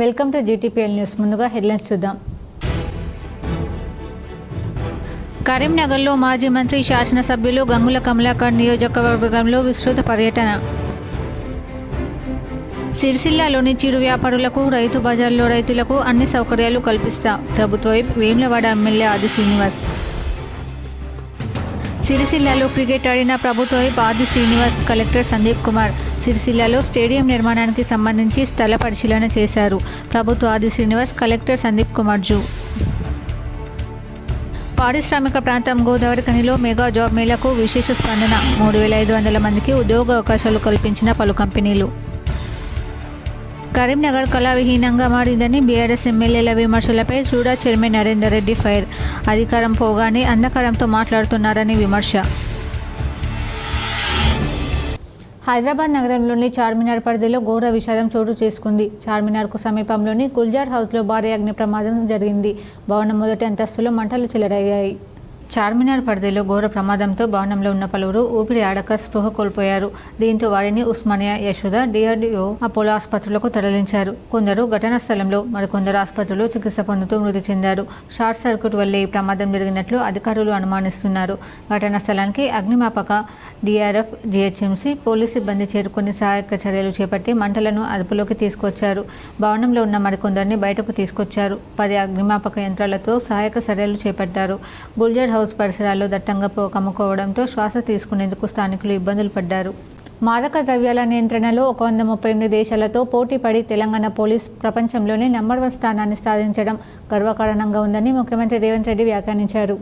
Welcome to GTPL news. ముందుగా headlines చూద్దాం. కరీంనగర్లో మాజీ మంత్రి శాసనసభ్యులు గంగుల కమలాకర్ నియోజకవర్గంలో విస్తృత పర్యటన. సిరిసిల్లలోని చిరు వ్యాపారులకు, రైతు బజార్లో రైతులకు అన్ని సౌకర్యాలు కల్పిస్తా ప్రభుత్వ వైపు వేములవాడ ఎమ్మెల్యే ఆది శ్రీనివాస్. సిరిసిల్లలో క్రికెట్ ఆడిన ప్రభుత్వ వైపు ఆది శ్రీనివాస్, కలెక్టర్ సందీప్ కుమార్. సిరిసిల్లలో స్టేడియం నిర్మాణానికి సంబంధించి స్థల పరిశీలన చేశారు ప్రభుత్వ ఆది శ్రీనివాస్, కలెక్టర్ సందీప్ కుమార్ జూ. పారిశ్రామిక ప్రాంతం గోదావరి ఖనిలో మెగా జాబ్ మేళకు విశేష స్పందన. 3500 మందికి ఉద్యోగ అవకాశాలు కల్పించిన పలు కంపెనీలు. కరీంనగర్ కళావిహీనంగా మారిందని బీఆర్ఎస్ ఎమ్మెల్యేల విమర్శలపై సూడా చైర్మన్ నరేందర్ రెడ్డి ఫైర్. అధికారం పోగానే అంధకారంతో మాట్లాడుతున్నారని విమర్శ. హైదరాబాద్ నగరంలోని చార్మినార్ పరిధిలో ఘోర విషాదం చోటు చేసుకుంది. చార్మినార్కు సమీపంలోని గుల్జార్ హౌస్లో భారీ అగ్ని ప్రమాదం జరిగింది. భవనం మొదటి అంతస్తులో మంటలు చెలరేగాయి. చార్మినార్ పరిధిలో ఘోర ప్రమాదంతో భవనంలో ఉన్న పలువురు ఊపిరి ఆడక స్పృహ కోల్పోయారు. దీంతో వారిని ఉస్మానియా, యశోద, డిఆర్డీఓ, అపోలో ఆసుపత్రులకు తరలించారు. కొందరు ఘటనా స్థలంలో, మరికొందరు ఆసుపత్రిలో చికిత్స పొందుతూ మృతి చెందారు. షార్ట్ సర్క్యూట్ వల్లే ఈ ప్రమాదం జరిగినట్లు అధికారులు అనుమానిస్తున్నారు. ఘటనా స్థలానికి అగ్నిమాపక, డిఆర్ఎఫ్, జీహెచ్ఎంసీ పోలీసు సిబ్బంది చేరుకుని సహాయక చర్యలు చేపట్టి మంటలను అదుపులోకి తీసుకొచ్చారు. భవనంలో ఉన్న మరికొందరిని బయటకు తీసుకొచ్చారు. 10 అగ్నిమాపక యంత్రాలతో సహాయక చర్యలు చేపట్టారు. గుల్జార్ హౌస్ పరిసరాల్లో దట్టంగా కమ్ముకోవడంతో శ్వాస తీసుకునేందుకు స్థానికులు ఇబ్బందులు పడ్డారు. మాదక ద్రవ్యాల నియంత్రణలో 138 దేశాలతో పోటీ పడి తెలంగాణ పోలీస్ ప్రపంచంలోనే నంబర్ 1 స్థానాన్ని సాధించడం గర్వకారణంగా ఉందని ముఖ్యమంత్రి రేవంత్ రెడ్డి వ్యాఖ్యానించారు.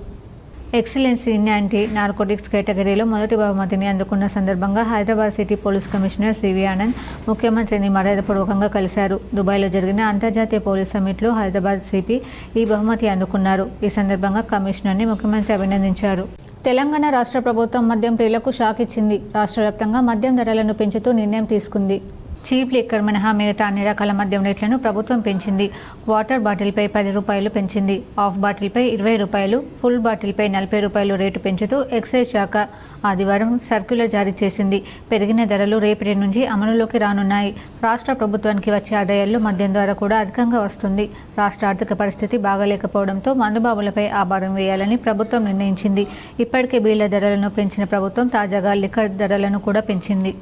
ఎక్సలెన్స్ ఇన్ యాంటీ నార్కోటిక్స్ కేటగిరీలో మొదటి బహుమతిని అందుకున్న సందర్భంగా Hyderabad city police commissioner CV Anand ముఖ్యమంత్రిని మర్యాదపూర్వకంగా కలిశారు. దుబాయ్లో జరిగిన అంతర్జాతీయ పోలీస్ సమ్మిట్లో హైదరాబాద్ సిపి ఈ బహుమతి అందుకున్నారు. ఈ సందర్భంగా కమిషనర్ని ముఖ్యమంత్రి అభినందించారు. తెలంగాణ రాష్ట్ర ప్రభుత్వం మద్యం ప్రియులకు షాక్ ఇచ్చింది. రాష్ట్ర వ్యాప్తంగా మద్యం ధరలను పెంచుతూ నిర్ణయం తీసుకుంది. చీప్ లిక్కర్ మినహా మిగతా అన్ని రకాల మద్యం రేట్లను ప్రభుత్వం పెంచింది. వాటర్ బాటిల్పై 10 రూపాయలు పెంచింది. హాఫ్ బాటిల్పై 20 రూపాయలు, ఫుల్ బాటిల్పై 40 రూపాయలు రేటు పెంచుతూ ఎక్సైజ్ శాఖ ఆదివారం సర్క్యులర్ జారీ చేసింది. పెరిగిన ధరలు రేపటి నుంచి అమలులోకి రానున్నాయి. రాష్ట్ర ప్రభుత్వానికి వచ్చే ఆదాయాల్లో మద్యం ద్వారా కూడా అధికంగా వస్తుంది. రాష్ట్ర ఆర్థిక పరిస్థితి బాగాలేకపోవడంతో మందుబాబులపై ఆభారం వేయాలని ప్రభుత్వం నిర్ణయించింది. ఇప్పటికే బీళ్ల ధరలను పెంచిన ప్రభుత్వం తాజాగా లిక్కర్ ధరలను కూడా పెంచింది.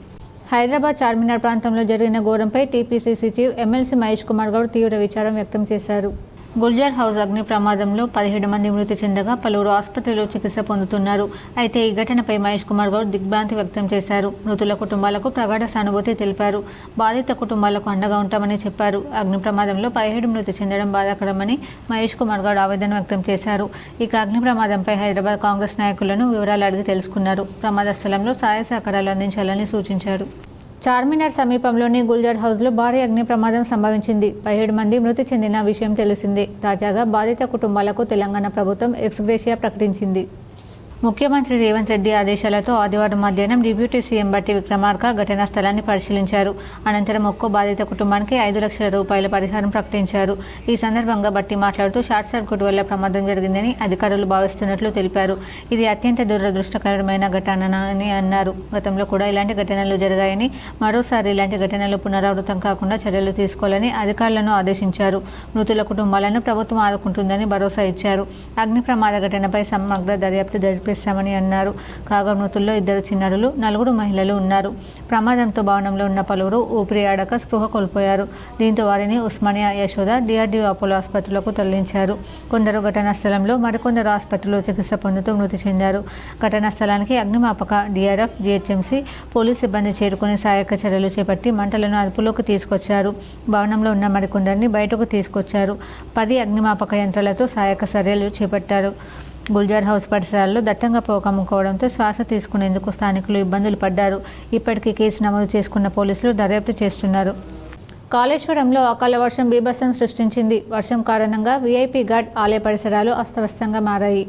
హైదరాబాద్ చార్మినార్ ప్రాంతంలో జరిగిన ఘోరంపై TPCC chief MLC Mahesh Kumar Goud తీవ్ర విచారం వ్యక్తం చేశారు. గుల్జార్ హౌస్ అగ్ని ప్రమాదంలో 17 మంది మృతి చెందగా పలువురు ఆసుపత్రిలో చికిత్స పొందుతున్నారు. అయితే ఈ ఘటనపై మహేష్ కుమార్ గౌడ్ దిగ్భ్రాంతి వ్యక్తం చేశారు. మృతుల కుటుంబాలకు ప్రగాఢ సానుభూతి తెలిపారు. బాధిత కుటుంబాలకు అండగా ఉంటామని చెప్పారు. అగ్ని ప్రమాదంలో 17 మృతి చెందడం బాధాకరమని మహేష్ కుమార్ గౌడ్ ఆవేదన వ్యక్తం చేశారు. ఇక అగ్ని ప్రమాదంపై హైదరాబాద్ కాంగ్రెస్ నాయకులను వివరాలు అడిగి తెలుసుకున్నారు. ప్రమాద స్థలంలో సహాయ సహకారాలు అందించాలని సూచించారు. చార్మినార్ సమీపంలోని గుల్జార్ హౌస్లో భారీ అగ్ని ప్రమాదం సంభవించింది. 17 మంది మృతి చెందిన విషయం తెలిసిందే. తాజాగా బాధిత కుటుంబాలకు తెలంగాణ ప్రభుత్వం ఎక్స్ గ్రేషియా ప్రకటించింది. ముఖ్యమంత్రి రేవంత్ రెడ్డి ఆదేశాలతో ఆదివారం మధ్యాహ్నం డిప్యూటీ సీఎం బట్టి విక్రమార్క ఘటనా స్థలాన్ని పరిశీలించారు. అనంతరం ఒక్కో బాధిత కుటుంబానికి 5 లక్షల రూపాయల పరిహారం ప్రకటించారు. ఈ సందర్భంగా బట్టి మాట్లాడుతూ షార్ట్ సర్క్యూట్ వల్ల ప్రమాదం జరిగిందని అధికారులు భావిస్తున్నట్లు తెలిపారు. ఇది అత్యంత దురదృష్టకరమైన ఘటన అని అన్నారు. గతంలో కూడా ఇలాంటి ఘటనలు జరిగాయని, మరోసారి ఇలాంటి ఘటనలు పునరావృతం కాకుండా చర్యలు తీసుకోవాలని అధికారులను ఆదేశించారు. మృతుల కుటుంబాలను ప్రభుత్వం ఆదుకుంటుందని భరోసా ఇచ్చారు. అగ్ని ప్రమాద ఘటనపై సమగ్ర దర్యాప్తు జరిపిస్తామని అన్నారు. కాగా మృతుల్లో 2 చిన్నారులు, 4 మహిళలు ఉన్నారు. ప్రమాదంతో భవనంలో ఉన్న పలువురు ఊపిరి ఆడక స్పృహ కోల్పోయారు. దీంతో వారిని ఉస్మానియా, యశోద, డిఆర్డీఓ, అపోలో ఆసుపత్రులకు తరలించారు. కొందరు ఘటనా స్థలంలో, మరికొందరు ఆసుపత్రిలో చికిత్స పొందుతూ మృతి చెందారు. ఘటనా స్థలానికి అగ్నిమాపక, డిఆర్ఎఫ్, జీహెచ్ఎంసీ పోలీసు సిబ్బంది చేరుకుని సహాయక చర్యలు చేపట్టి మంటలను అదుపులోకి తీసుకొచ్చారు. భవనంలో ఉన్న మరికొందరిని బయటకు తీసుకొచ్చారు. 10 అగ్నిమాపక యంత్రాలతో సహాయక చర్యలు చేపట్టారు. గుల్జార్ హౌస్ పరిసరాల్లో దట్టంగా కమ్ముకోవడంతో శ్వాస తీసుకునేందుకు స్థానికులు ఇబ్బందులు పడ్డారు. ఇప్పటికీ కేసు నమోదు చేసుకున్న పోలీసులు దర్యాప్తు చేస్తున్నారు. కాళేశ్వరంలో అకాల వర్షం బీభత్సం సృష్టించింది. వర్షం కారణంగా వీఐపీ ఘాట్ ఆలయ పరిసరాలు అస్తవ్యస్తంగా మారాయి.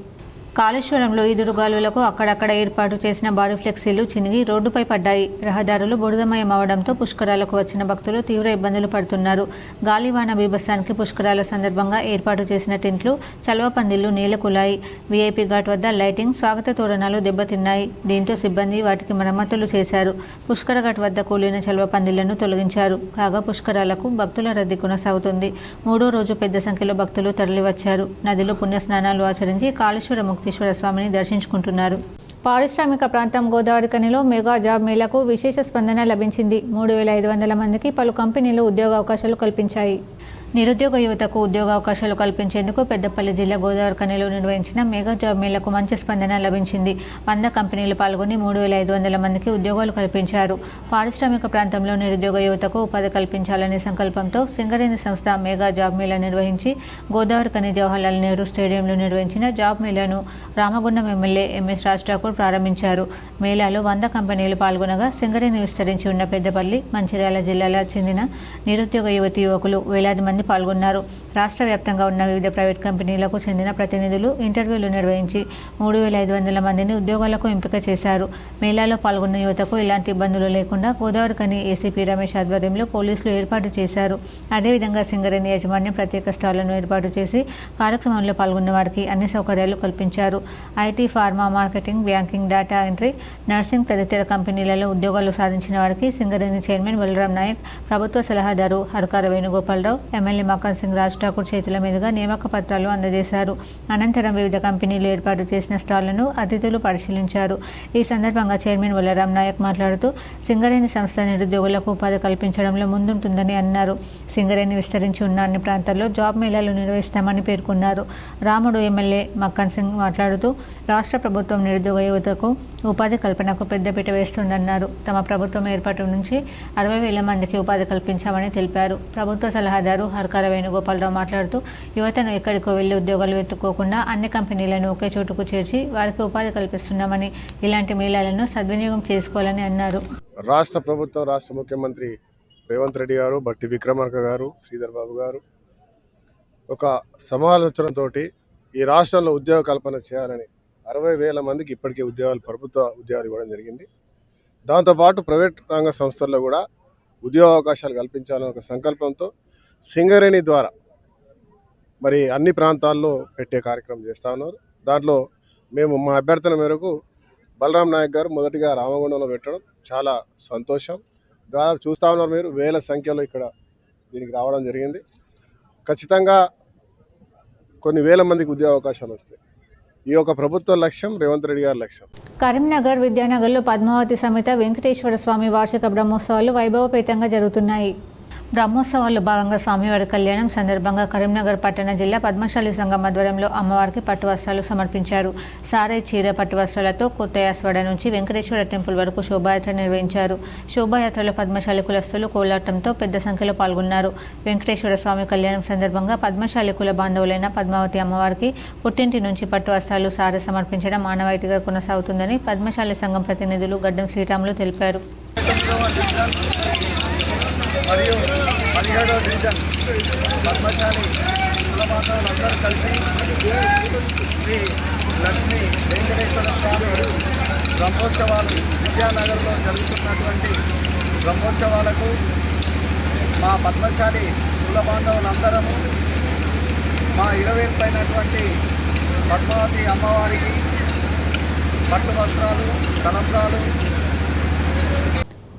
కాళేశ్వరంలో ఈదురుగాలులకు అక్కడక్కడ ఏర్పాటు చేసిన భారీ ఫ్లెక్సీలు చినిగి రోడ్డుపై పడ్డాయి. రహదారులు బురదమయం అవడంతో పుష్కరాలకు వచ్చిన భక్తులు తీవ్ర ఇబ్బందులు పడుతున్నారు. గాలివాన బీభత్సానికి పుష్కరాల సందర్భంగా ఏర్పాటు చేసిన టెంట్లు, చలవ పందిళ్లు నేలకూలాయి. వీఐపీ ఘాట్ వద్ద లైటింగ్, స్వాగత తోరణాలు దెబ్బతిన్నాయి. దీంతో సిబ్బంది వాటికి మరమ్మతులు చేశారు. పుష్కర ఘాట్ వద్ద కూలిన చలవ పందిళ్లను తొలగించారు. కాగా పుష్కరాలకు భక్తుల రద్దీ కొనసాగుతుంది. 3వ రోజు పెద్ద సంఖ్యలో భక్తులు తరలివచ్చారు. నదిలో పుణ్యస్నానాలు ఆచరించి కాళేశ్వర ముక్తేశ్వర స్వామిని దర్శించుకుంటున్నారు. పారిశ్రామిక ప్రాంతం గోదావరి ఖనిలో మెగా జాబ్ మేళాకు విశేష స్పందన లభించింది. 3500 మందికి పలు కంపెనీలు ఉద్యోగ అవకాశాలు కల్పించాయి. నిరుద్యోగ యువతకు ఉద్యోగ అవకాశాలు కల్పించేందుకు పెద్దపల్లి జిల్లా గోదావరి ఖనిలో నిర్వహించిన మెగా జాబ్ మేళాకు మంచి స్పందన లభించింది. 100 కంపెనీలు పాల్గొని 3500 మందికి ఉద్యోగాలు కల్పించారు. పారిశ్రామిక ప్రాంతంలో నిరుద్యోగ యువతకు ఉపాధి కల్పించాలనే సంకల్పంతో సింగరేణి సంస్థ మెగా జాబ్ మేళా నిర్వహించి గోదావరి ఖని జవహర్లాల్ నెహ్రూ స్టేడియంలో నిర్వహించిన జాబ్ మేళాను రామగుండం ఎమ్మెల్యే ఎంఎస్ రాజ్ ఠాకూర్ ప్రారంభించారు. మేళాలో 100 కంపెనీలు పాల్గొనగా సింగరేణి విస్తరించి ఉన్న పెద్దపల్లి, మంచిర్యాల జిల్లాల చెందిన నిరుద్యోగ యువతీ యువకులు వేలాది మంది పాల్గొన్నారు. రాష్ట్ర వ్యాప్తంగా ఉన్న వివిధ ప్రైవేట్ కంపెనీలకు చెందిన ప్రతినిధులు ఇంటర్వ్యూలు నిర్వహించి 3500 మందిని ఉద్యోగాలకు ఎంపిక చేశారు. మేళాలో పాల్గొన్న యువతకు ఎలాంటి ఇబ్బందులు లేకుండా గోదావరి ఖని ఏసీపీ రమేష్ ఆధ్వర్యంలో పోలీసులు ఏర్పాటు చేశారు. అదేవిధంగా సింగరేణి యాజమాన్యం ప్రత్యేక స్టాళ్లను ఏర్పాటు చేసి కార్యక్రమంలో పాల్గొన్న వారికి అన్ని సౌకర్యాలు కల్పించారు. IT, pharma, marketing, banking, data entry, nursing తదితర కంపెనీలలో ఉద్యోగాలు సాధించిన వారికి సింగరేణి చైర్మన్ బలరాం నాయక్, ప్రభుత్వ సలహాదారు హర్కార వేణుగోపాలరావు, ఎమ్మెల్యే మక్కన్ సింగ్ రాజ్ ఠాకూర్ చేతుల మీదుగా నియామక పత్రాలు అందజేశారు. అనంతరం వివిధ కంపెనీలు ఏర్పాటు చేసిన స్టాళ్లను అతిథులు పరిశీలించారు. ఈ సందర్భంగా చైర్మన్ బలరాం నాయక్ మాట్లాడుతూ సింగరేణి సంస్థ నిరుద్యోగులకు ఉపాధి కల్పించడంలో ముందుంటుందని అన్నారు. సింగరేణి విస్తరించి ఉన్న అన్ని ప్రాంతాల్లో జాబ్ మేళాలు నిర్వహిస్తామని పేర్కొన్నారు. రాముడు ఎమ్మెల్యే మక్కన్ సింగ్ మాట్లాడుతూ రాష్ట్ర ప్రభుత్వం నిరుద్యోగ యువతకు ఉపాధి కల్పనకు పెద్దపీట వేస్తుందన్నారు. తమ ప్రభుత్వం ఏర్పాటు నుంచి 60,000 మందికి ఉపాధి కల్పించామని తెలిపారు. ప్రభుత్వ సలహాదారు హర్కార వేణుగోపాలరావు మాట్లాడుతూ యువతను ఎక్కడికో వెళ్లి ఉద్యోగాలు వెతుక్కోకుండా అన్ని కంపెనీలను ఒకే చోటుకు చేర్చి వారికి ఉపాధి కల్పిస్తున్నామని, ఇలాంటి మేళాలను సద్వినియోగం చేసుకోవాలని అన్నారు. రాష్ట్ర ప్రభుత్వం, రాష్ట్ర ముఖ్యమంత్రి రేవంత్ రెడ్డి గారు, బట్టి విక్రమార్క గారు, శ్రీధర్ బాబు గారు ఒక సమాలోచనతో ఈ రాష్ట్రంలో ఉద్యోగ కల్పన చేయాలని 60,000 మందికి ఇప్పటికే ప్రభుత్వ ఉద్యోగాలు ఇవ్వడం జరిగింది. దాంతోపాటు ప్రైవేట్ రంగ సంస్థల్లో కూడా ఉద్యోగ అవకాశాలు కల్పించాలని ఒక సంకల్పంతో సింగరేణి ద్వారా మరి అన్ని ప్రాంతాల్లో పెట్టే కార్యక్రమం చేస్తూ ఉన్నారు. దాంట్లో మేము మా అభ్యర్థన మేరకు బలరాం నాయక్ గారు మొదటిగా రామగుండంలో పెట్టడం చాలా సంతోషం. దాదాపు చూస్తూ ఉన్నారు మీరు, వేల సంఖ్యలో ఇక్కడ దీనికి రావడం జరిగింది. ఖచ్చితంగా కొన్ని వేల మందికి ఉద్యోగ అవకాశాలు వస్తాయి. ఈ యొక్క ప్రభుత్వ లక్ష్యం, రేవంత్ రెడ్డి గారి లక్ష్యం. కరీంనగర్ విద్యానగర్లో పద్మావతి సమేత వెంకటేశ్వర స్వామి వార్షిక బ్రహ్మోత్సవాలు వైభవపేతంగా జరుగుతున్నాయి. బ్రహ్మోత్సవాల్లో భాగంగా స్వామివారి కళ్యాణం సందర్భంగా కరీంనగర్ పట్టణ జిల్లా పద్మశాలి సంఘం ఆధ్వర్యంలో అమ్మవారికి పట్టు వస్త్రాలు సమర్పించారు. సారే, చీర, పట్టు వస్త్రాలతో కొత్తయాస్వాడ నుంచి వెంకటేశ్వర టెంపుల్ వరకు శోభాయాత్ర నిర్వహించారు. శోభాయాత్రలో పద్మశాలి కులస్తులు కోలాటంతో పెద్ద సంఖ్యలో పాల్గొన్నారు. వెంకటేశ్వర స్వామి కళ్యాణం సందర్భంగా పద్మశాలి కుల బాంధవులైన పద్మావతి అమ్మవారికి పుట్టింటి నుంచి పట్టు వస్త్రాలు, సారె సమర్పించడం ఆనవాయితీగా కొనసాగుతుందని పద్మశాలి సంఘం ప్రతినిధులు గడ్డం శ్రీరాములు తెలిపారు. మరియు 17వ డివిజన్ పద్మశాలి కులబాంధవులందరూ కలిసి శ్రీ లక్ష్మీ వెంకటేశ్వర స్వామి బ్రహ్మోత్సవాలు విద్యానగర్లో జరుగుతున్నటువంటి బ్రహ్మోత్సవాలకు మా పద్మశాలి కులబాంధవులందరము మా 20 పైనటువంటి పద్మావతి అమ్మవారికి పట్టు వస్త్రాలు, తలంబ్రాలు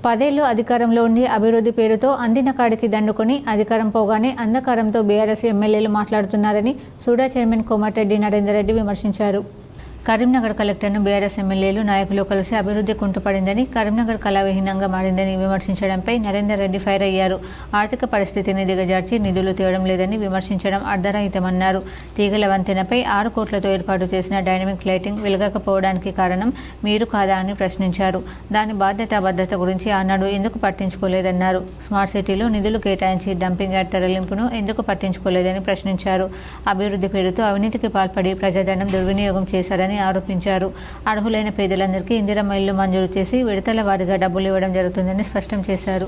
10 ఏళ్లు అధికారంలో ఉండి అభివృద్ధి పేరుతో అందిన కాడికి దండుకొని అధికారం పోగానే అంధకారంతో బీఆర్ఎస్ ఎమ్మెల్యేలు మాట్లాడుతున్నారని సూడా చైర్మన్ కోమటిరెడ్డి నరేందర్ రెడ్డి విమర్శించారు. కరీంనగర్ కలెక్టర్ను బీఆర్ఎస్ ఎమ్మెల్యేలు, నాయకులు కలిసి అభివృద్ధి కుంటుపడిందని, కరీంనగర్ కళావిహీనంగా మారిందని విమర్శించడంపై నరేందర్ రెడ్డి ఫైర్ అయ్యారు. ఆర్థిక పరిస్థితిని దిగజార్చి నిధులు తేవడం లేదని విమర్శించడం అర్ధరహితమన్నారు. తీగల వంతెనపై 6 కోట్లతో ఏర్పాటు చేసిన డైనమిక్ లైటింగ్ వెలగకపోవడానికి కారణం మీరు కాదా అని ప్రశ్నించారు. దాని భద్రత గురించి ఆనాడు ఎందుకు పట్టించుకోలేదన్నారు. స్మార్ట్ సిటీలో నిధులు కేటాయించి డంపింగ్ యార్డ్ తరలింపును ఎందుకు పట్టించుకోలేదని ప్రశ్నించారు. అభివృద్ధి పేరుతో అవినీతికి పాల్పడి ప్రజాధనం దుర్వినియోగం చేశారని ఆరోపించారు. అర్హులైన పేదలందరికీ ఇందిరమ్మ ఇల్లు మంజూరు చేసి విడతల వారీగా డబ్బులు ఇవ్వడం జరుగుతుందని స్పష్టం చేశారు.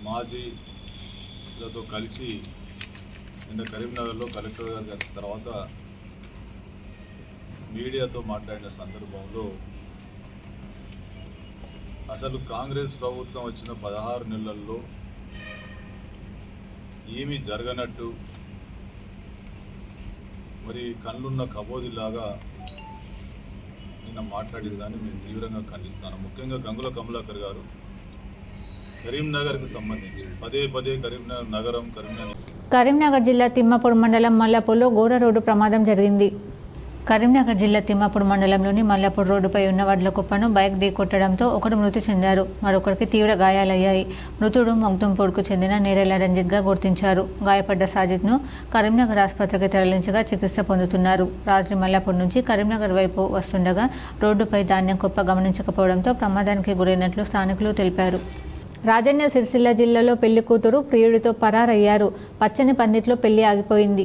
మాజీలతో కలిసి నిన్న కరీంనగర్లో కలెక్టర్ గారు కలిసిన తర్వాత మీడియాతో మాట్లాడిన సందర్భంలో అసలు కాంగ్రెస్ ప్రభుత్వం వచ్చిన 16 నెలల్లో ఏమీ జరగనట్టు మరి కళ్ళున్న కబోదిలాగా నిన్న మాట్లాడిన దాన్ని మేము తీవ్రంగా ఖండిస్తాను. ముఖ్యంగా గంగుల కమలాకర్ గారు కరీంనగర్కు సంబంధించి పదే కరీంనగర్ నగరం కరీంనగర్ జిల్లా తిమ్మాపూర్ మండలం మల్లాపూర్లో ఘోర రోడ్డు ప్రమాదం జరిగింది. కరీంనగర్ జిల్లా తిమ్మాపూర్ మండలంలోని మల్లాపూర్ రోడ్డుపై ఉన్న వడ్ల కుప్పను బైక్ ఢీకొట్టడంతో ఒకరు మృతి చెందారు, మరొకరికి తీవ్ర గాయాలయ్యాయి. మృతుడు మొగ్దుంపూర్కు చెందిన నేరెల రంజిత్గా గుర్తించారు. గాయపడ్డ సాజిద్ను కరీంనగర్ ఆసుపత్రికి తరలించగా చికిత్స పొందుతున్నారు. రాత్రి మల్లాపూర్ నుంచి కరీంనగర్ వైపు వస్తుండగా రోడ్డుపై ధాన్యం కుప్ప గమనించకపోవడంతో ప్రమాదానికి గురైనట్లు స్థానికులు తెలిపారు. రాజన్న సిరిసిల్ల జిల్లాలో పెళ్లి కూతురు ప్రియుడితో పరారయ్యారు. పచ్చని పందిట్లో పెళ్లి ఆగిపోయింది.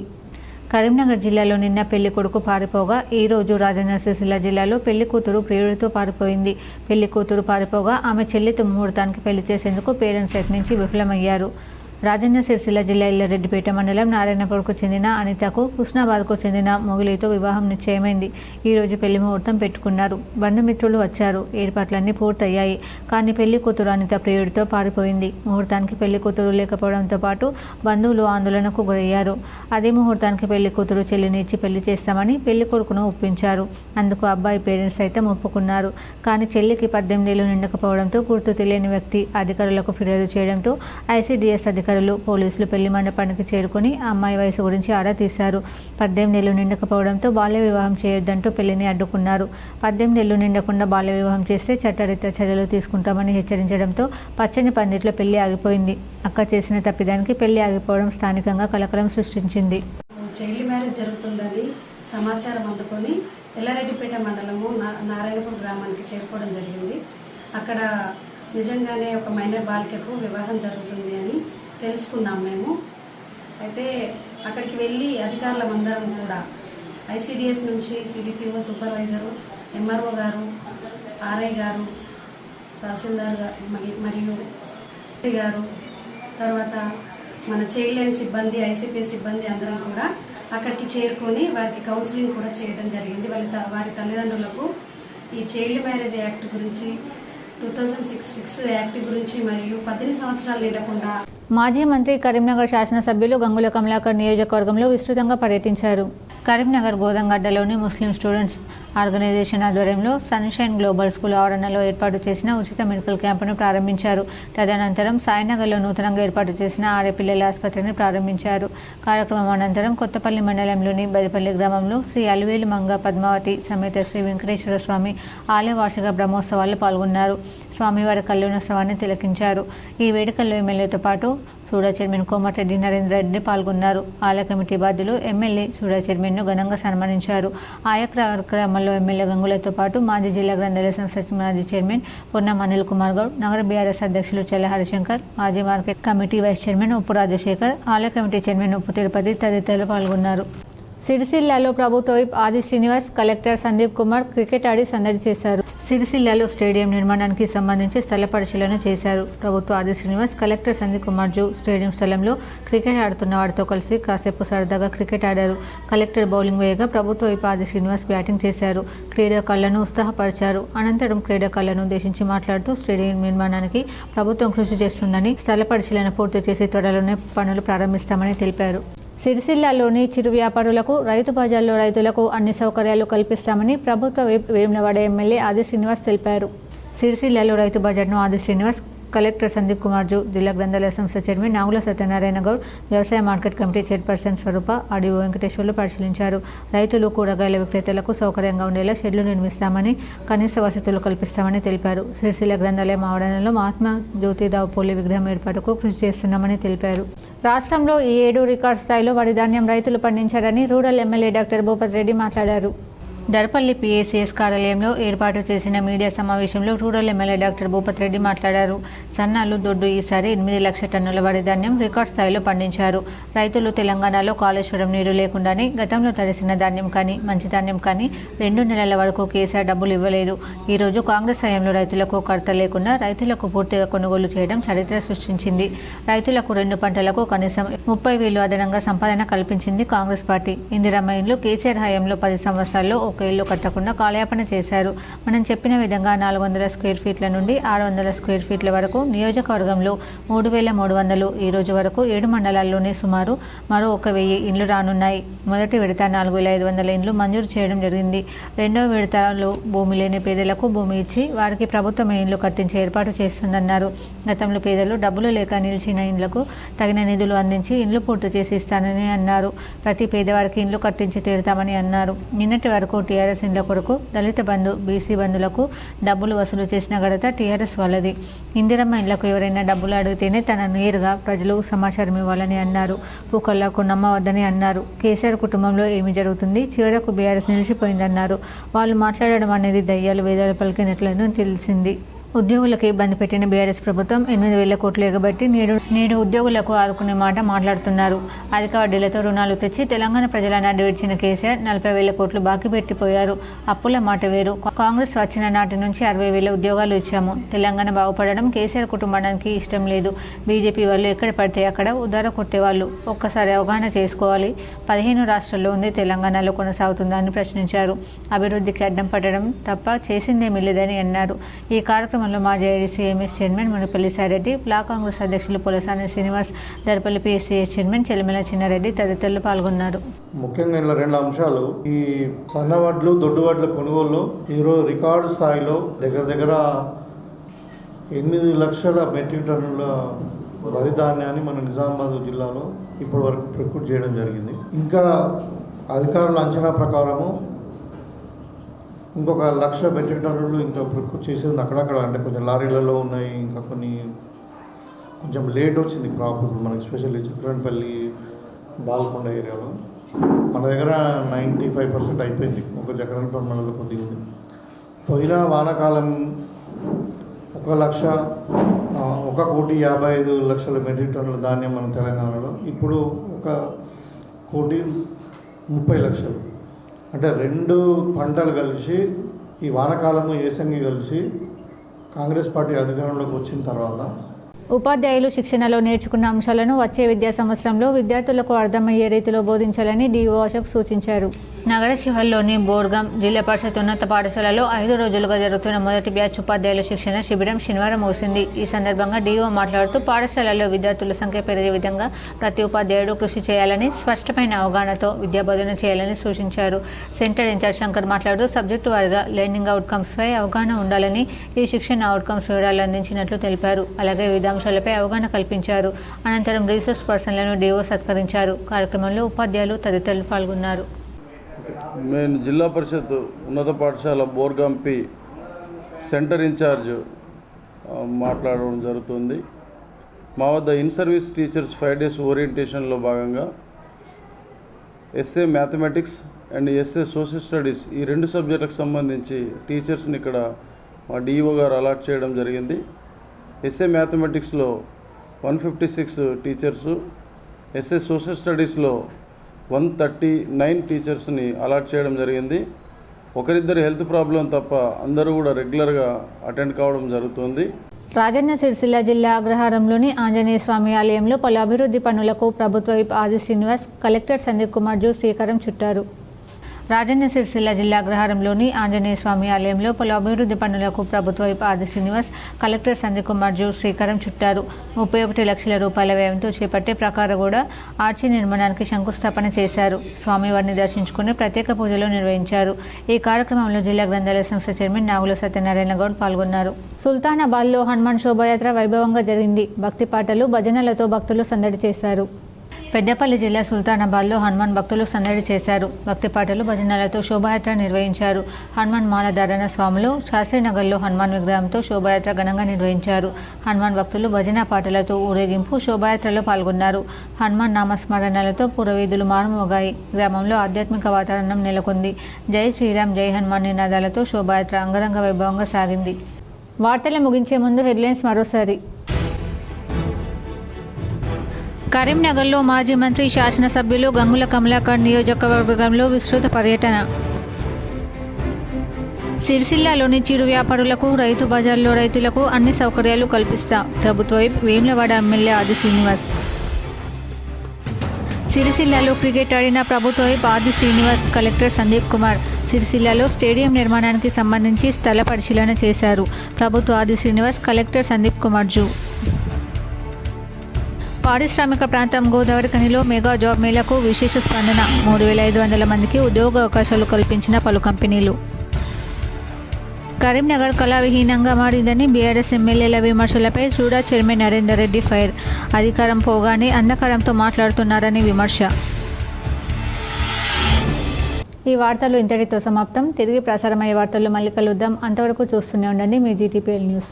కరీంనగర్ జిల్లాలో నిన్న పెళ్లి కొడుకు పారిపోగా ఈ రోజు రాజన్న సిరిసిల్ల జిల్లాలో పెళ్లి కూతురు ప్రియుడితో పారిపోయింది. పెళ్లి కూతురు పారిపోగా ఆమె చెల్లితో ముహూర్తానికి పెళ్లి చేసేందుకు పేరెంట్స్ యత్నించి విఫలమయ్యారు. రాజన్న సిరిసిల్ల జిల్లా ఇల్లారెడ్డిపేట మండలం నారాయణపూర్కు చెందిన అనితకు హుస్నాబాద్కు చెందిన మొగిలితో వివాహం నిశ్చయమైంది. ఈ రోజు పెళ్లి ముహూర్తం పెట్టుకున్నారు. బంధుమిత్రులు వచ్చారు. ఏర్పాట్లన్నీ పూర్తయ్యాయి. కానీ పెళ్లి కూతురు అనిత ప్రియుడితో పారిపోయింది. ముహూర్తానికి పెళ్లి కూతురు లేకపోవడంతో పాటు బంధువులు ఆందోళనకు గురయ్యారు. అదే ముహూర్తానికి పెళ్లి కూతురు చెల్లిని ఇచ్చి పెళ్లి చేస్తామని పెళ్లి కొడుకును ఒప్పించారు. అందుకు అబ్బాయి పేరెంట్స్ సైతం ఒప్పుకున్నారు. కానీ చెల్లికి 18 ఏళ్లు నిండకపోవడంతో గుర్తు తెలియని వ్యక్తి అధికారులకు ఫిర్యాదు చేయడంతో ఐసీడీఎస్ అధికారులు పోలీసులు పెళ్లి మండపానికి చేరుకుని అమ్మాయి వయసు గురించి ఆరా తీశారు. 18 ఏళ్లు నిండకపోవడంతో బాల్య వివాహం చేయొద్దంటూ పెళ్లిని అడ్డుకున్నారు. 18 ఏళ్లు నిండకుండా బాల్య వివాహం చేస్తే చట్టరీత్యా చర్యలు తీసుకుంటామని హెచ్చరించడంతో పచ్చని పందిట్లో పెళ్లి ఆగిపోయింది. అక్క చేసిన తప్పిదానికి పెళ్లి ఆగిపోవడం స్థానికంగా కలకలం సృష్టించింది. చైల్డ్ మ్యారేజ్ జరుగుతుందని సమాచారం అందుకొని ఎల్లారెడ్డిపేట మండలము నారాయణపూర్ గ్రామానికి చేరుకోవడం జరిగింది. అక్కడ నిజంగానే ఒక మైనర్ బాలికకు వివాహం జరుగుతుంది అని తెలుసుకున్నాం మేము. అయితే అక్కడికి వెళ్ళి అధికారులమందరం కూడా ఐసీడీఎస్ నుంచి సిడిపిఓ సూపర్వైజరు, ఎంఆర్ఓ గారు, ఆర్ఐ గారు, తహసీల్దార్ గారు మరియు గారు, తర్వాత మన చైల్డ్ లైన్ సిబ్బంది, ఐసీపీఎస్ సిబ్బంది అందరం కూడా అక్కడికి చేరుకొని వారికి కౌన్సిలింగ్ కూడా చేయడం జరిగింది. వారి తల్లిదండ్రులకు ఈ చైల్డ్ మ్యారేజ్ యాక్ట్ గురించి 2006 యాక్ట్ గురించి మరియు 18 సంవత్సరాలు నిండకుండా మాజీ మంత్రి కరీంనగర్ శాసనసభ్యులు గంగుల కమలాకర్ నియోజకవర్గంలో విస్తృతంగా పర్యటించారు. కరీంనగర్ గోదంగడ్డలోని ముస్లిం స్టూడెంట్స్ ఆర్గనైజేషన్ ఆధ్వర్యంలో సన్షైన్ గ్లోబల్ స్కూల్ ఆవరణలో ఏర్పాటు చేసిన ఉచిత మెడికల్ క్యాంపును ప్రారంభించారు. తదనంతరం సాయినగర్లో నూతనంగా ఏర్పాటు చేసిన ఆడపిల్లల ఆసుపత్రిని ప్రారంభించారు. కార్యక్రమం అనంతరం కొత్తపల్లి మండలంలోని బదిపల్లి గ్రామంలో శ్రీ అలివేలు మంగ పద్మావతి సమేత శ్రీ వెంకటేశ్వర స్వామి ఆలయ వార్షిక బ్రహ్మోత్సవాల్లో పాల్గొన్నారు. స్వామివారి కళ్యాణోత్సవాన్ని తిలకించారు. ఈ వేడుకల్లో ఎమ్మెల్యేతో పాటు సూడా చైర్మన్ కోమటిరెడ్డి నరేంద్ర రెడ్డి పాల్గొన్నారు. ఆలయ కమిటీ బాధ్యులు ఎమ్మెల్యే సూడా చైర్మన్ను ఘనంగా సన్మానించారు. ఆయా కార్యక్రమాల్లో ఎమ్మెల్యే గంగులతో పాటు మాజీ జిల్లా గ్రంథాలయ సంస్థ మాజీ చైర్మన్ పొన్నం అనిల్ కుమార్ గౌడ్, నగర బీఆర్ఎస్ అధ్యక్షులు చెల్ల హరిశంకర్, మాజీ మార్కెట్ కమిటీ వైస్ చైర్మన్ ఉప్పు రాజశేఖర్, ఆలయ కమిటీ చైర్మన్ ఉప్పు తిరుపతి తదితరులు పాల్గొన్నారు. సిరిసిల్లాలో ప్రభుత్వ వైప్ ఆది శ్రీనివాస్, కలెక్టర్ సందీప్ కుమార్ క్రికెట్ ఆడి సందడి చేశారు. సిరిసిల్లాలో స్టేడియం నిర్మాణానికి సంబంధించి స్థల పరిశీలన చేశారు. ప్రభుత్వ ఆది శ్రీనివాస్, కలెక్టర్ సందీప్ కుమార్ స్టేడియం స్థలంలో క్రికెట్ ఆడుతున్న వారితో కలిసి కాసేపు సరదాగా క్రికెట్ ఆడారు. కలెక్టర్ బౌలింగ్ వేయగా ప్రభుత్వ వైపు ఆది శ్రీనివాస్ బ్యాటింగ్ చేశారు. క్రీడాకారులను ఉత్సాహపరిచారు. అనంతరం క్రీడాకారులను ఉద్దేశించి మాట్లాడుతూ స్టేడియం నిర్మాణానికి ప్రభుత్వం కృషి చేస్తుందని, స్థల పరిశీలన పూర్తి చేసి త్వరలోనే పనులు ప్రారంభిస్తామని తెలిపారు. సిరిసిల్లాలోని చిరు వ్యాపారులకు, రైతు బజార్లో రైతులకు అన్ని సౌకర్యాలు కల్పిస్తామని ప్రభుత్వ వేములవాడ ఎమ్మెల్యే ఆది శ్రీనివాస్ తెలిపారు. సిరిసిల్లాలో రైతు బజార్ను ఆది శ్రీనివాస్, కలెక్టర్ సందీప్ కుమార్ జిల్లా గ్రంథాలయ సంస్థ చైర్మన్ నాగుల సత్యనారాయణ గౌడ్, వ్యవసాయ మార్కెట్ కమిటీ చైర్పర్సన్ స్వరూప, ఆర్డీఓ వెంకటేశ్వర్లు పరిశీలించారు. రైతులు, కూరగాయల విక్రేతలకు సౌకర్యంగా ఉండేలా షెడ్లు నిర్మిస్తామని, కనీస వసతులు కల్పిస్తామని తెలిపారు. సిరిసిల్ల గ్రంథాలయం ఆవరణలో మహాత్మా జ్యోతిరావు పూలే విగ్రహం ఏర్పాటుకు కృషి చేస్తున్నామని తెలిపారు. రాష్ట్రంలో ఈ 7 రికార్డు స్థాయిలో వరి ధాన్యం రైతులు పండించారని rural MLA doctor Bhupathi Reddy మాట్లాడారు. దర్పల్లి పిఏసీఎస్ కార్యాలయంలో ఏర్పాటు చేసిన మీడియా సమావేశంలో rural MLA doctor Bhupathi Reddy మాట్లాడారు. సన్నాలు, దొడ్డు ఈసారి 8 లక్షల టన్నుల వరి ధాన్యం రికార్డ్ స్థాయిలో పండించారు. రైతులు తెలంగాణలో కాళేశ్వరం నీరు లేకుండానే గతంలో తడిసిన ధాన్యం కానీ, మంచి ధాన్యం కానీ 2 నెలల వరకు కేసీఆర్ డబ్బులు ఇవ్వలేదు. ఈరోజు కాంగ్రెస్ హయాంలో రైతులకు కొరత లేకుండా రైతులకు పూర్తిగా కొనుగోలు చేయడం చరిత్ర సృష్టించింది. రైతులకు 2 పంటలకు కనీసం 30,000 అదనంగా సంపాదన కల్పించింది కాంగ్రెస్ పార్టీ. ఇందిరమ్మ ఇండ్లు కేసీఆర్ హయాంలో 10 సంవత్సరాల్లో ఒక ఇల్లు కట్టకుండా కాలయాపన చేశారు. మనం చెప్పిన విధంగా 400 స్క్వేర్ ఫీట్ల నుండి 600 స్క్వేర్ ఫీట్ల వరకు నియోజకవర్గంలో 3300 ఈ రోజు వరకు 7 మండలాల్లోనే సుమారు మరో 1000 ఇండ్లు రానున్నాయి. మొదటి విడత 4500 ఇండ్లు మంజూరు చేయడం జరిగింది. రెండవ విడతలో భూమి లేని పేదలకు భూమి ఇచ్చి వారికి ప్రభుత్వమే ఇండ్లు కట్టించే ఏర్పాటు చేస్తుందన్నారు. గతంలో పేదలు డబ్బులు లేక నిలిచిన ఇండ్లకు తగిన నిధులు అందించి ఇండ్లు పూర్తి చేసి ఇస్తానని అన్నారు. ప్రతి పేదవారికి ఇండ్లు కట్టించి తీరుతామని అన్నారు. నిన్నటి వరకు టీఆర్ఎస్ ఇండ్ల కొరకు దళిత బంధు, బీసీ బంధులకు డబ్బులు వసూలు చేసిన ఘనత టీఆర్ఎస్ వాళ్ళది. ఇందిరమ్మ ఇండ్లకు ఎవరైనా డబ్బులు అడిగితేనే తన నేరుగా ప్రజలు సమాచారం ఇవ్వాలని అన్నారు. పూకళ్లకు నమ్మవద్దని అన్నారు. కేసీఆర్ కుటుంబంలో ఏమి జరుగుతుంది, చివరకు బీఆర్ఎస్ నిలిచిపోయిందన్నారు. వాళ్ళు మాట్లాడడం అనేది దయ్యాలు వేదాలు పలికినట్లని తెలిసింది. ఉద్యోగులకు ఇబ్బంది పెట్టిన బీఆర్ఎస్ ప్రభుత్వం 8,000 కోట్లు ఎగబట్టి నేడు ఉద్యోగులకు ఆదుకునే మాట మాట్లాడుతున్నారు. అధిక వడ్డీలతో రుణాలు తెచ్చి తెలంగాణ ప్రజలను అడ్డువిడిచిన కేసీఆర్ 40,000 కోట్లు బాకీ పెట్టిపోయారు. అప్పుల మాట వేరు. కాంగ్రెస్ వచ్చిన నాటి నుంచి 60,000 ఉద్యోగాలు ఇచ్చాము. తెలంగాణ బాగుపడడం కేసీఆర్ కుటుంబానికి ఇష్టం లేదు. బీజేపీ వాళ్ళు ఎక్కడ పడితే అక్కడ ఉదార కొట్టేవాళ్ళు. ఒక్కసారి అవగాహన చేసుకోవాలి. 15 రాష్ట్రాల్లో ఉంది, తెలంగాణలో కొనసాగుతుందని ప్రశ్నించారు. అభివృద్ధికి అడ్డం పడడం తప్ప చేసిందేమీ లేదని అన్నారు. ఈ కార్యక్రమంలో మాజీ IDCMS chairman Munipalli Saireddy, block Congress అధ్యక్షులు పొలసాని శ్రీనివాస్, దర్పల్లి పిఎస్సిఎస్ చైర్మన్ చెలిమెల చిన్నారెడ్డి తదితరులు పాల్గొన్నారు. ముఖ్యంగా ఇందులో 2 అంశాలు. ఈ సన్న వడ్లు, దొడ్డు వడ్ల కొనుగోలు ఈరోజు రికార్డు స్థాయిలో దగ్గర 8 లక్షల మెట్రిక్ టన్నుల వరి ధాన్యాన్ని మన నిజామాబాద్ జిల్లాలో ఇప్పటి వరకు ప్రొక్యూర్ చేయడం జరిగింది. ఇంకా అధికారుల అంచనా ప్రకారము ఇంకొక 1,00,000 మెట్రిక్ టన్నులు ఇంకా ప్రొక్యూర్ చేసేది అక్కడక్కడ, అంటే కొంచెం లారీలలో ఉన్నాయి. ఇంకా కొంచెం లేట్ వచ్చింది క్రాప్. ఇప్పుడు మనకి ఎస్పెషల్లీ చిక్కరణపల్లి, బాల్కొండ ఏరియాలో మన దగ్గర 95% అయిపోయింది. ఒక జగన్పల్లి మనలో కొద్దిగా ఉంది. పోయిన వానాకాలం 1,55,00,000 మెట్రిక్ టన్నుల ధాన్యం మన తెలంగాణలో, ఇప్పుడు 1,30,00,000. అంటే 2 పంటలు కలిసి ఈ వానకాలము ఏసంగి కలిసి కాంగ్రెస్ పార్టీ అధికారంలోకి వచ్చిన తర్వాత ఉపాధ్యాయులు శిక్షణలో నేర్చుకున్న అంశాలను వచ్చే విద్యా సంవత్సరంలో విద్యార్థులకు అర్థమయ్యే రీతిలో బోధించాలని డీఓ అశోక్ సూచించారు. నగర శివార్లోని బోర్గాం జిల్లా పరిషత్ ఉన్నత పాఠశాలలో 5 రోజులుగా జరుగుతున్న మొదటి బ్యాచ్ ఉపాధ్యాయుల శిక్షణ శిబిరం శనివారం ముగిసింది. ఈ సందర్భంగా డీఓ మాట్లాడుతూ పాఠశాలలో విద్యార్థుల సంఖ్య పెరిగే విధంగా ప్రతి ఉపాధ్యాయుడు కృషి చేయాలని, స్పష్టమైన అవగాహనతో విద్యాబోధన చేయాలని సూచించారు. సెంటర్ ఇన్ఛార్జ్ శంకర్ మాట్లాడుతూ సబ్జెక్టు వారీగా లెర్నింగ్ అవుట్కమ్స్పై అవగాహన ఉండాలని, ఈ శిక్షణ అవుట్కమ్స్ వివరాలు అందించినట్లు తెలిపారు. అలాగే వివిధ అంశాలపై అవగాహన కల్పించారు. అనంతరం రీసోర్స్ పర్సన్లను డీఓ సత్కరించారు. కార్యక్రమంలో ఉపాధ్యాయులు తదితరులు పాల్గొన్నారు. నేను జిల్లా పరిషత్ ఉన్నత పాఠశాల బోర్గంపి సెంటర్ ఇన్ఛార్జ్ మాట్లాడడం జరుగుతుంది. మా వద్ద ఇన్ సర్వీస్ టీచర్స్ 5 days ఓరియంటేషన్లో భాగంగా SA mathematics and SA social studies ఈ 2 సబ్జెక్టులకు సంబంధించి టీచర్స్ని ఇక్కడ మా డిఓ గారు అలాట్ చేయడం జరిగింది. ఎస్ఏ మ్యాథమెటిక్స్లో 156 టీచర్సు, ఎస్ఏ సోషల్ స్టడీస్లో 139 టీచర్స్ని అలాట్ చేయడం జరిగింది. ఒకరిద్దరు హెల్త్ ప్రాబ్లం తప్ప అందరూ కూడా రెగ్యులర్గా అటెండ్ కావడం జరుగుతుంది. రాజన్న సిరిసిల్ల జిల్లా అగ్రహారంలోని ఆంజనేయ స్వామి ఆలయంలో పలు అభివృద్ధి పనులకు ప్రభుత్వ విప్ ఆది శ్రీనివాస్, కలెక్టర్ సందీప్ కుమార్ జూ శ్రీకారం చుట్టారు. రాజన్న సిరిసిల్ల జిల్లా అగ్రహారంలోని ఆంజనేయ స్వామి ఆలయంలో పలు అభివృద్ధి పనులకు ప్రభుత్వ విప్ ఆది శ్రీనివాస్, కలెక్టర్ సందీప్ కుమార్ జూ శ్రీకారం చుట్టారు. 31 లక్షల రూపాయల వ్యయంతో చేపట్టే ప్రకారగూడ ఆర్చి నిర్మాణానికి శంకుస్థాపన చేశారు. స్వామివారిని దర్శించుకుని ప్రత్యేక పూజలు నిర్వహించారు. ఈ కార్యక్రమంలో జిల్లా గ్రంథాలయ సంస్థ చైర్మన్ నాగుల సత్యనారాయణ గౌడ్ పాల్గొన్నారు. సుల్తానాబాద్లో హనుమాన్ శోభాయాత్ర వైభవంగా జరిగింది. భక్తి పాటలు, భజనలతో భక్తులు సందడి చేశారు. పెద్దపల్లి జిల్లా సుల్తానాబాద్లో హనుమాన్ భక్తులు సందడి చేశారు. భక్తి పాటలు, భజనలతో శోభాయాత్ర నిర్వహించారు. హనుమాన్ మాలధారణ స్వాములు శాస్త్రీనగర్లో హనుమాన్ విగ్రహంతో శోభాయాత్ర ఘనంగా నిర్వహించారు. హనుమాన్ భక్తులు భజన పాటలతో ఊరేగింపు శోభాయాత్రలో పాల్గొన్నారు. హనుమాన్ నామస్మరణలతో పురవీధులు మారుమోగాయి. గ్రామంలో ఆధ్యాత్మిక వాతావరణం నెలకొంది. జై శ్రీరామ్, జై హనుమాన్ నినాదాలతో శోభాయాత్ర అంగరంగ వైభవంగా సాగింది. వార్తలు ముగించే ముందు హెడ్లైన్స్ మరోసారి. కరీంనగర్లో మాజీ మంత్రి, శాసనసభ్యులు గంగుల కమలాకర్ నియోజకవర్గంలో విస్తృత పర్యటన. సిరిసిల్లాలోని చిరు వ్యాపారులకు, రైతు బజార్లో రైతులకు అన్ని సౌకర్యాలు కల్పిస్తా ప్రభుత్వ విప్ వేములవాడ ఎమ్మెల్యే ఆది శ్రీనివాస్. సిరిసిల్లలో క్రికెట్ ఆడిన ప్రభుత్వ వైపు ఆది శ్రీనివాస్, కలెక్టర్ సందీప్ కుమార్ సిరిసిల్లలో స్టేడియం నిర్మాణానికి సంబంధించి స్థల పరిశీలన చేశారు. ప్రభుత్వ ఆది శ్రీనివాస్, కలెక్టర్ సందీప్ కుమార్ జూ. పారిశ్రామిక ప్రాంతం గోదావరి ఖనిలో మెగా జాబ్ మేళకు విశేష స్పందన. 3,500 మందికి ఉద్యోగ అవకాశాలు కల్పించిన పలు కంపెనీలు. కరీంనగర్ కళావిహీనంగా మారిందని బీఆర్ఎస్ ఎమ్మెల్యేల విమర్శలపై సూడా చైర్మన్ నరేందర్ రెడ్డి ఫైర్. అధికారం పోగానే అంధకారంతో మాట్లాడుతున్నారని విమర్శ. ఈ వార్తలు ఇంతటితో సమాప్తం. తిరిగి ప్రసారమయ్యే వార్తల్లో మళ్ళీ కలుద్దాం. అంతవరకు చూస్తూనే ఉండండి మీ GTPL న్యూస్.